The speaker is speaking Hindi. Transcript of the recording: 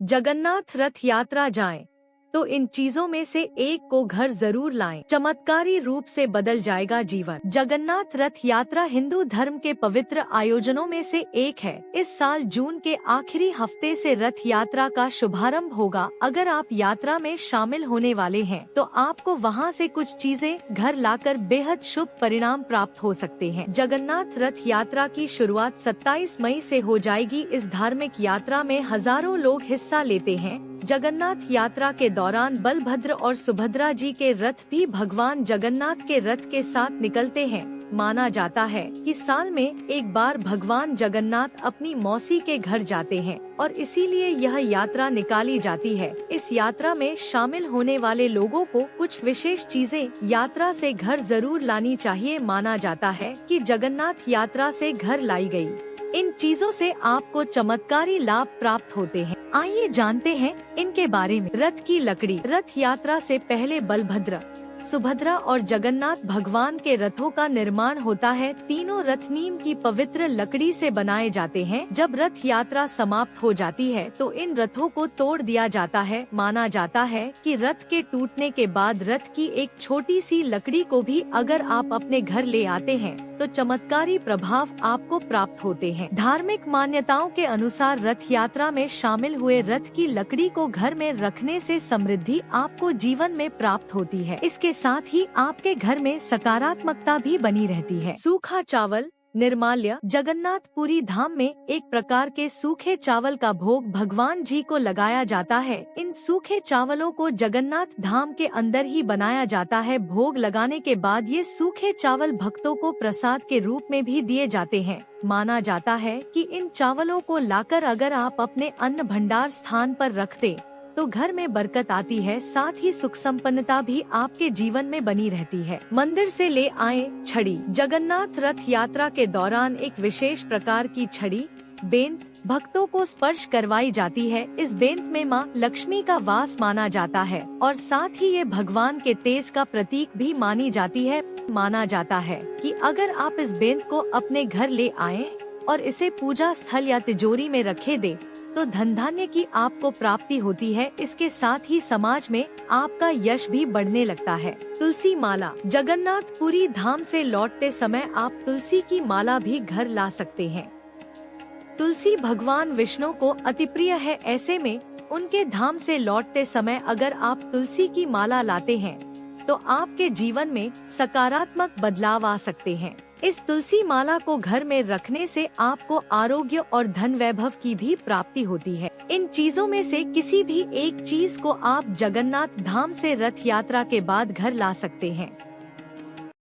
जगन्नाथ रथ यात्रा जाएं, तो इन चीजों में से एक को घर जरूर लाएं। चमत्कारी रूप से बदल जाएगा जीवन। जगन्नाथ रथ यात्रा हिंदू धर्म के पवित्र आयोजनों में से एक है। इस साल जून के आखिरी हफ्ते से रथ यात्रा का शुभारंभ होगा। अगर आप यात्रा में शामिल होने वाले हैं, तो आपको वहां से कुछ चीजें घर लाकर बेहद शुभ परिणाम प्राप्त हो सकते हैं। जगन्नाथ रथ यात्रा की शुरुआत 27 मई से हो जाएगी। इस धार्मिक यात्रा में हजारों लोग हिस्सा लेते हैं। जगन्नाथ यात्रा के दौरान बलभद्र और सुभद्रा जी के रथ भी भगवान जगन्नाथ के रथ के साथ निकलते हैं। माना जाता है कि साल में एक बार भगवान जगन्नाथ अपनी मौसी के घर जाते हैं और इसीलिए यह यात्रा निकाली जाती है। इस यात्रा में शामिल होने वाले लोगों को कुछ विशेष चीजें यात्रा से घर जरूर लानी चाहिए। माना जाता है कि जगन्नाथ यात्रा से घर लाई गई इन चीजों से आपको चमत्कारी लाभ प्राप्त होते हैं। आइए जानते हैं इनके बारे में। रथ की लकड़ी। रथ यात्रा से पहले बलभद्र, सुभद्रा और जगन्नाथ भगवान के रथों का निर्माण होता है। तीनों रथ नीम की पवित्र लकड़ी से बनाए जाते हैं। जब रथ यात्रा समाप्त हो जाती है, तो इन रथों को तोड़ दिया जाता है। माना जाता है कि रथ के टूटने के बाद रथ की एक छोटी सी लकड़ी को भी अगर आप अपने घर ले आते हैं, तो चमत्कारी प्रभाव आपको प्राप्त होते हैं। धार्मिक मान्यताओं के अनुसार रथ यात्रा में शामिल हुए रथ की लकड़ी को घर में रखने से समृद्धि आपको जीवन में प्राप्त होती है। इसके साथ ही आपके घर में सकारात्मकता भी बनी रहती है। सूखा चावल। निर्माल्य। जगन्नाथपुरी धाम में एक प्रकार के सूखे चावल का भोग भगवान जी को लगाया जाता है। इन सूखे चावलों को जगन्नाथ धाम के अंदर ही बनाया जाता है। भोग लगाने के बाद ये सूखे चावल भक्तों को प्रसाद के रूप में भी दिए जाते हैं। माना जाता है कि इन चावलों को लाकर अगर आप अपने अन्न भंडार स्थान पर रखते, तो घर में बरकत आती है। साथ ही सुख संपन्नता भी आपके जीवन में बनी रहती है। मंदिर से ले आए छड़ी। जगन्नाथ रथ यात्रा के दौरान एक विशेष प्रकार की छड़ी, बेंत, भक्तों को स्पर्श करवाई जाती है। इस बेंत में मां लक्ष्मी का वास माना जाता है और साथ ही ये भगवान के तेज का प्रतीक भी मानी जाती है। माना जाता है कि अगर आप इस बेंत को अपने घर ले आए और इसे पूजा स्थल या तिजोरी में रखे दे, तो धन धान्य की आपको प्राप्ति होती है। इसके साथ ही समाज में आपका यश भी बढ़ने लगता है। तुलसी माला। जगन्नाथपुरी धाम से लौटते समय आप तुलसी की माला भी घर ला सकते हैं। तुलसी भगवान विष्णु को अति प्रिय है। ऐसे में उनके धाम से लौटते समय अगर आप तुलसी की माला लाते हैं, तो आपके जीवन में सकारात्मक बदलाव आ सकते हैं। इस तुलसी माला को घर में रखने से आपको आरोग्य और धन वैभव की भी प्राप्ति होती है। इन चीजों में से किसी भी एक चीज को आप जगन्नाथ धाम से रथ यात्रा के बाद घर ला सकते हैं।